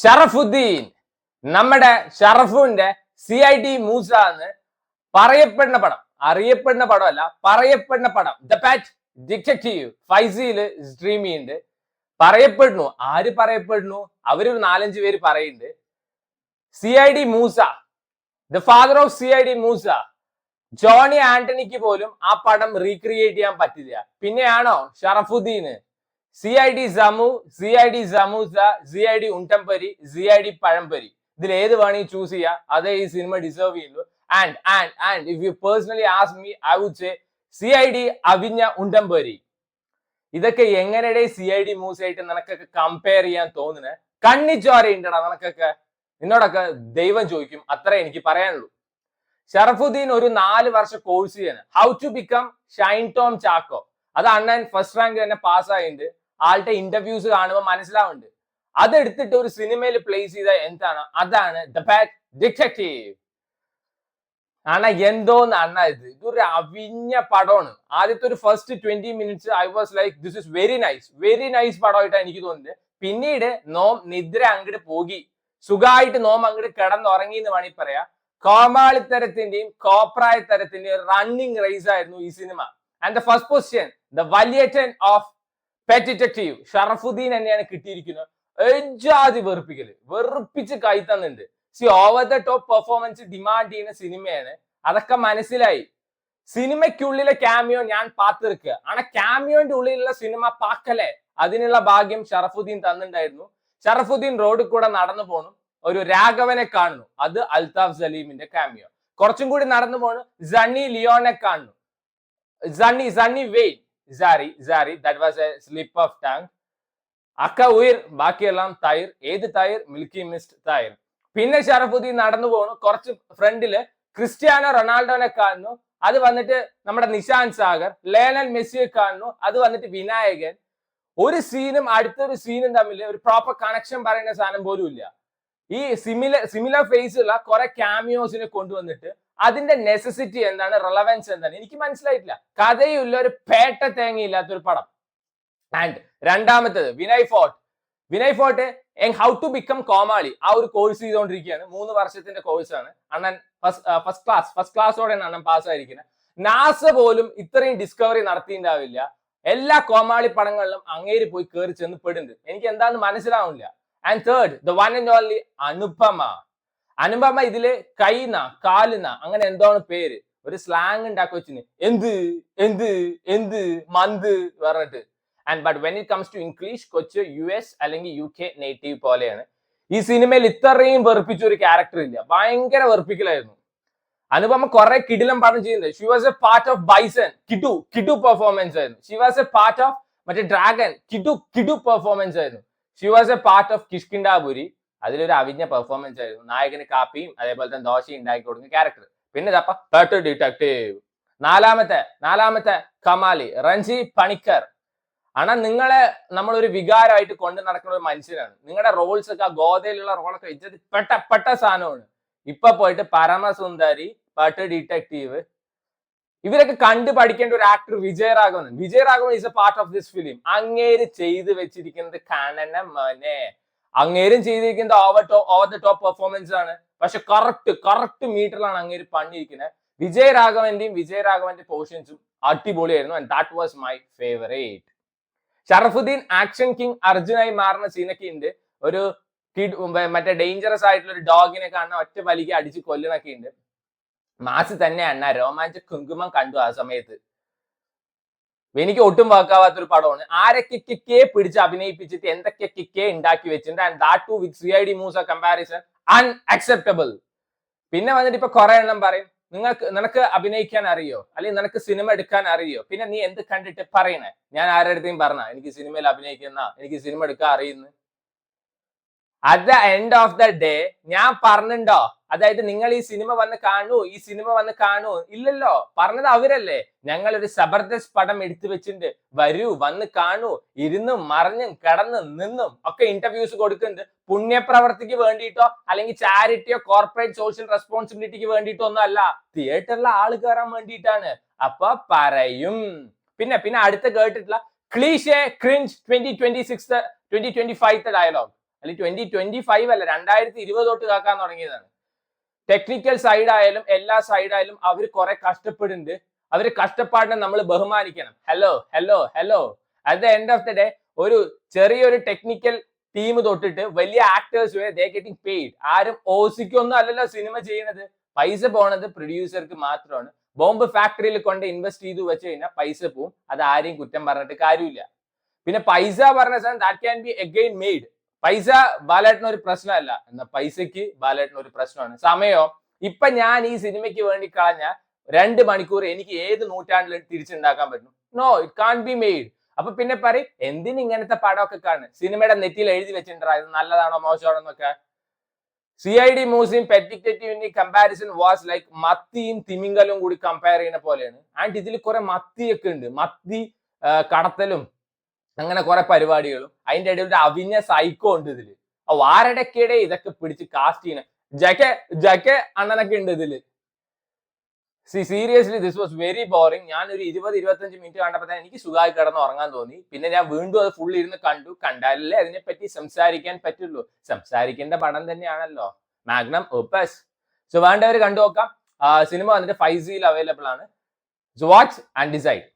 ഷറഫുദ്ദീൻ നമ്മുടെ ഷറഫുവിന്റെ CID മൂസ എന്ന് പറയപ്പെടുന്ന പടം, അറിയപ്പെടുന്ന പടമല്ല, പറയപ്പെടുന്ന പടം ദ പാറ്റ് ഡിറ്റക്റ്റീവ് ഫൈസിയില് സ്ട്രീം ചെയ്യുന്നുണ്ട്. പറയപ്പെടുന്നു, ആര് പറയപ്പെടുന്നു? അവരൊരു 4-5 പേര് പറയുന്നുണ്ട്. CID Moosa, the father of CID Moosa, Johnny ആന്റണിക്ക് പോലും ആ പടം റീക്രിയേറ്റ് ചെയ്യാൻ പറ്റില്ല. പിന്നെയാണോ ഷറഫുദ്ദീന്? CID സമു, CID samosa, CID ഉണ്ടംപരി, CID പഴംപരി, ഇതിൽ ഏത് വേണമെങ്കിൽ ചൂസ് ചെയ്യാം. അതേ ഈ സിനിമ ഡിസേർവ് ചെയ്യുള്ളൂ. And if you personally ask me, I would say CID അവിഞ്ഞ ഉണ്ടംപരി. ഇതൊക്കെ എങ്ങനെയുടെ CID മൂസയായിട്ട് നിനക്കൊക്കെ കമ്പയർ ചെയ്യാൻ തോന്നുന്നത്? കണ്ണിച്ചോരയുണ്ടടാ നിനക്കൊക്കെ. നിന്നോടൊക്കെ ദൈവം ചോദിക്കും. അത്രേ എനിക്ക് പറയാനുള്ളൂ. ഷറഫുദ്ദീൻ ഒരു 4 വർഷ കോഴ്സ് ചെയ്യാണ്, how to become Shine Tom Chacko. അത് അണ്ണൻ ഫസ്റ്റ് റാങ്ക് തന്നെ പാസ്സായിട്ടുണ്ട്. ആളുടെ ഇന്റർവ്യൂസ് കാണുമ്പോൾ മനസ്സിലാവുന്നുണ്ട്. അതെടുത്തിട്ട് ഒരു സിനിമയിൽ പ്ലേസ് ചെയ്ത എന്താണ്? അതാണ് ദ ബാറ്റ് ഡിറ്റക്റ്റീവ്. അണ്ണ എന്തോന്ന് അണ്ണ, ഇതൊരു അവിഞ്ഞ പടമാണ്. ആദ്യത്തെ ഒരു first 20 minutes I was like this is very nice പടമായിട്ടാണ് എനിക്ക് തോന്നുന്നത്. പിന്നീട് നോം നിദ്ര അങ്ങോട്ട് പോകി, സുഖമായിട്ട് നോം അങ്ങോട്ട് കിടന്നുറങ്ങി എന്ന് വേണമെങ്കിൽ പറയാം. കോമാളിത്തരത്തിന്റെയും കോപ്രായത്തരത്തിന്റെയും റണ്ണിങ് റേസ് ആയിരുന്നു ഈ സിനിമ. And the first position the വലിയറ്റൻ ഓഫ് പെറ്റ് ഡിറ്റക്റ്റീവ് ഷറഫുദ്ദീൻ തന്നെയാണ് കിട്ടിയിരിക്കുന്നത്. എജാതി വെറുപ്പിച്ച് കൈ തന്നുണ്ട്. Over the top performance demand ചെയ്യുന്ന സിനിമയാണ്, അതൊക്കെ മനസ്സിലായി. സിനിമയ്ക്കുള്ളിലെ ക്യാമിയോ ഞാൻ പാത്തിരിക്കുക ആണ്, ക്യാമിയോന്റെ ഉള്ളിലുള്ള സിനിമ പാക്കലേ. അതിനുള്ള ഭാഗ്യം ഷറഫുദ്ദീൻ തന്നിട്ടുണ്ടായിരുന്നു. ഷറഫുദ്ദീൻ റോഡിൽ കൂടെ നടന്നു പോണു, ഒരു രാഘവനെ കാണുന്നു, അത് അൽതാഫ് സലീമിന്റെ ക്യാമിയോ. കുറച്ചും കൂടി നടന്നു പോണു, സണ്ണി ലിയോനെ കാണുന്നു, Sunny Wayne sorry that was a slip of tongue. അക്ക ഉയർ, ബാക്കിയെല്ലാം തൈർ. ഏത് തൈർ? Milky mist തൈർ. പിന്നെ ഷറഫുദ്ദീൻ നടന്നു പോണു, കുറച്ച് ഫ്രണ്ടില് ക്രിസ്ത്യാനോ റൊണാൾഡോനെ കാണുന്നു, അത് വന്നിട്ട് നമ്മുടെ നിശാന്ത് സാഗർ. ലയണൽ മെസ്സിയെ കാണുന്നു, അത് വന്നിട്ട് വിനായകൻ. ഒരു സീനും അടുത്തൊരു സീനും തമ്മിൽ ഒരു പ്രോപ്പർ കണക്ഷൻ പറയുന്ന സാധനം പോലും ഇല്ല. ഈ സിമിലർ ഫേസ് ഉള്ള കുറെ ക്യാമിയോസിനെ കൊണ്ടുവന്നിട്ട് അതിന്റെ നെസസിറ്റി എന്താണ്, റെലവൻസ് എന്താണ് എനിക്ക് മനസ്സിലായിട്ടില്ല. കഥയുള്ള ഒരു പേട്ട തേങ്ങയില്ലാത്തൊരു പടം. ആൻഡ് രണ്ടാമത്തത് Vinay Forrt how to become Komali. ആ ഒരു കോഴ്സ് ചെയ്തുകൊണ്ടിരിക്കുകയാണ്, 3 വർഷത്തിന്റെ കോഴ്സാണ്. അണ്ണൻ ഫസ്റ്റ് ക്ലാസ്സോടെയാണ് അണ്ണൻ പാസ്സായിരിക്കുന്നത്. നാസ പോലും ഇത്രയും ഡിസ്കവറി നടത്തിയിട്ടുണ്ടാവില്ല. എല്ലാ കോമാളി പടങ്ങളിലും അങ്ങേര് പോയി കയറി ചെന്ന് പെടുന്നുണ്ട്. എനിക്ക് എന്താന്ന് മനസ്സിലാവില്ല. And third the one and only Anupama ഇതില് കൈന കാലുന അങ്ങനെ എന്തോന്ന് പേര്, ഒരു സ്ലാങ് ഉണ്ടാക്കി വെച്ചിന്, എന്ത് മന്ത് പറഞ്ഞിട്ട്. And but when it comes to English, കൊച്ച് US അല്ലെങ്കിൽ UK നേറ്റീവ് പോലെയാണ്. ഈ സിനിമയിൽ ഇത്രയും വെറുപ്പിച്ച ഒരു ക്യാരക്ടർ ഇല്ല. ഭയങ്കര വെറുപ്പിക്കലായിരുന്നു. അനുപമ കുറെ കിടിലം പടം ചെയ്യുന്നത്. She was a part of Bison, കിഡു പെർഫോമൻസ് ആയിരുന്നു. She was a part of മറ്റേ ഡ്രാഗൺ, കിഡു പെർഫോമൻസ് ആയിരുന്നു. She was a part of Kishkindhapuri, അതിലൊരു അവിഞ്ഞ പെർഫോമൻസ് ആയിരുന്നു. നായകന് കാപ്പിയും അതേപോലെ തന്നെ ദോശയും ഉണ്ടാക്കി കൊടുക്കുന്ന ക്യാരക്ടർ. പിന്നെ പെറ്റ് ഡിറ്റക്റ്റീവ്. നാലാമത്തെ കമാലി റൺജി പണിക്കർ. ആണാ, നിങ്ങളെ നമ്മളൊരു വികാരമായിട്ട് കൊണ്ട് നടക്കുന്ന ഒരു മനുഷ്യനാണ്. നിങ്ങളുടെ റോൾസ് ഒക്കെ, ആ ഗോതയിലുള്ള റോളൊക്കെ വെച്ചത് പെട്ട സാധനമാണ്. ഇപ്പൊ പോയിട്ട് പരമസുന്ദരി, പെറ്റ് ഡിറ്റക്റ്റീവ്, ഇവരൊക്കെ കണ്ടു പഠിക്കേണ്ട ഒരു actor Vijayaraghavan is A part of this film. അങ്ങേര് ചെയ്ത് വെച്ചിരിക്കുന്നത് കാണണം മോനെ. അങ്ങേരും ചെയ്തിരിക്കുന്നത് ഓവർ ദ ടോപ്പ് പെർഫോമൻസ് ആണ്. പക്ഷെ കറക്റ്റ് മീറ്ററിലാണ് അങ്ങേര് പണിയിരിക്കുന്നത്. വിജയരാഘവന്റെ പോർഷൻസും അടിപൊളിയായിരുന്നു. And that was my favourite. Sharafudheen action king അർജുനായി മാറുന്ന സീനൊക്കെ ഉണ്ട്. ഒരു മറ്റേ ഡേഞ്ചറസ് ആയിട്ടുള്ള ഒരു ഡോഗിനെ കാണുന്ന ഒറ്റ വലിക്ക് അടിച്ച് കൊല്ലണൊക്കെ ഉണ്ട്. മാസ് തന്നെയാണ്. രോമാഞ്ച കുങ്കുമം കണ്ടു ആ സമയത്ത്. എനിക്ക് ഒട്ടും വാക്കാവാത്തൊരു പടമാണ്. ആരൊക്കെ പിടിച്ച് അഭിനയിപ്പിച്ചിട്ട് എന്തൊക്കെ ഉണ്ടാക്കി വെച്ചിട്ടുണ്ട്. And that too with CID Moosa comparison unacceptable. പിന്നെ വന്നിട്ട് ഇപ്പൊ കുറെ എണ്ണം പറയും, നിനക്ക് അഭിനയിക്കാൻ അറിയോ, അല്ലെങ്കിൽ നിനക്ക് സിനിമ എടുക്കാൻ അറിയോ, പിന്നെ നീ എന്ത് കണ്ടിട്ട് പറയണേ? ഞാൻ ആരുടെ അടുത്തേയും പറഞ്ഞ എനിക്ക് സിനിമയിൽ അഭിനയിക്കുന്ന, എനിക്ക് സിനിമ എടുക്കാൻ അറിയുന്നു? At the end of the day ഞാൻ പറഞ്ഞിട്ടുണ്ടോ? അതായത് നിങ്ങൾ ഈ സിനിമ വന്ന് കാണൂ, ഇല്ലല്ലോ. പറഞ്ഞത് അവരല്ലേ. ഞങ്ങൾ ഒരു സബർദസ്ത് പടം എടുത്തു വെച്ചിട്ടുണ്ട്, വരൂ വന്ന് കാണൂ. ഇരുന്നും മറിഞ്ഞും കിടന്നും നിന്നും ഒക്കെ ഇന്റർവ്യൂസ് കൊടുക്കുന്നുണ്ട്. പുണ്യപ്രവർത്തിക്ക് വേണ്ടിയിട്ടോ അല്ലെങ്കിൽ ചാരിറ്റിയോ കോർപ്പറേറ്റ് സോഷ്യൽ റെസ്പോൺസിബിലിറ്റിക്ക് വേണ്ടിയിട്ടോ ഒന്നും അല്ല, തിയേറ്ററിലെ ആള് കയറാൻ വേണ്ടിയിട്ടാണ്. അപ്പൊ പറയും. പിന്നെ അടുത്ത കേട്ടിട്ടുള്ള ക്ലീഷേ ക്രിഞ്ച് 2025 ഡയലോഗ്, അല്ലെങ്കിൽ 2025 അല്ല 2020 തൊട്ട് കാക്കാൻ തുടങ്ങിയതാണ്. ടെക്നിക്കൽ സൈഡ് ആയാലും എല്ലാ സൈഡ് ആയാലും അവർ കുറെ കഷ്ടപ്പെടുന്നുണ്ട്. അവര് കഷ്ടപ്പാടിനെ നമ്മൾ ബഹുമാനിക്കണം. Hello hello hello at the end of the day ഒരു ചെറിയൊരു ടെക്നിക്കൽ ടീം തൊട്ടിട്ട് വലിയ ആക്ടേഴ്സ് വരെ ദേ ഗെറ്റിംഗ് പെയ്ഡ്. ആരും ഓസിക്കൊന്നും അല്ലല്ലോ സിനിമ ചെയ്യുന്നത്. പൈസ പോണത് പ്രൊഡ്യൂസർക്ക് മാത്രമാണ്. ബോംബ് ഫാക്ടറിയിൽ കൊണ്ട് ഇൻവെസ്റ്റ് ചെയ്തു വെച്ച് കഴിഞ്ഞാൽ പൈസ പോവും. അത് ആരെയും കുറ്റം പറഞ്ഞിട്ട് കാര്യമില്ല. പിന്നെ പൈസ പറഞ്ഞ സാധനം that can be again made. പൈസ ബാലേട്ടന് ഒരു പ്രശ്നമല്ല, എന്നാൽ പൈസക്ക് ബാലേട്ടന് ഒരു പ്രശ്നമാണ്. സമയോ ഇപ്പൊ ഞാൻ ഈ സിനിമയ്ക്ക് വേണ്ടി കളഞ്ഞ 2 മണിക്കൂർ എനിക്ക് ഏത് നൂറ്റാണ്ടിൽ തിരിച്ചുണ്ടാക്കാൻ പറ്റും? No, it can be made. അപ്പൊ പിന്നെ പറയും എന്തിന് ഇങ്ങനത്തെ പടമൊക്കെ കാണും? സിനിമയുടെ നെറ്റിയിൽ എഴുതി വെച്ചിട്ടുണ്ടാ ഇത് നല്ലതാണോ മോശമാണോ എന്നൊക്കെ. CID മൂവ്സും പെറ്റ് ഡിറ്റക്റ്റീവിന്റെ കമ്പാരിസൺ വാസ് ലൈക്ക് മത്തിയും തിമിംഗലും കൂടി കമ്പയർ ചെയ്യുന്ന പോലെയാണ്. ആൻഡ് ഇതിൽ കുറെ മത്തിയൊക്കെ ഉണ്ട്. മത്തി കടത്തലും അങ്ങനെ കുറെ പരിപാടികളും അതിന്റെ ഇടയിൽ ഒരു അവിഞ്ഞ സൈക്കോ ഉണ്ട് ഇതില്. ആരടക്കിടെ ഇതൊക്കെ പിടിച്ച് കാസ്റ്റ് ചെയ്യണ ജക്കെ അണ്ണനൊക്കെ ഉണ്ട് ഇതില്. Seriously this was very boring. ഞാൻ ഒരു 20-25 മിനിറ്റ് കണ്ടപ്പോൾ എനിക്ക് സുഖമായി കിടന്ന് ഉറങ്ങാൻ തോന്നി. പിന്നെ ഞാൻ വീണ്ടും അത് ഫുൾ ഇരുന്ന് കണ്ടാലല്ലേ അതിനെപ്പറ്റി സംസാരിക്കാൻ പറ്റുള്ളൂ. സംസാരിക്കേണ്ട പടം തന്നെയാണല്ലോ മാഗ്നം ഓപ്പസ്. സോ വേണ്ടവർ കണ്ടു നോക്കാം. സിനിമ വന്നിട്ട് 5G അവൈലബിൾ ആണ്. So watch and decide.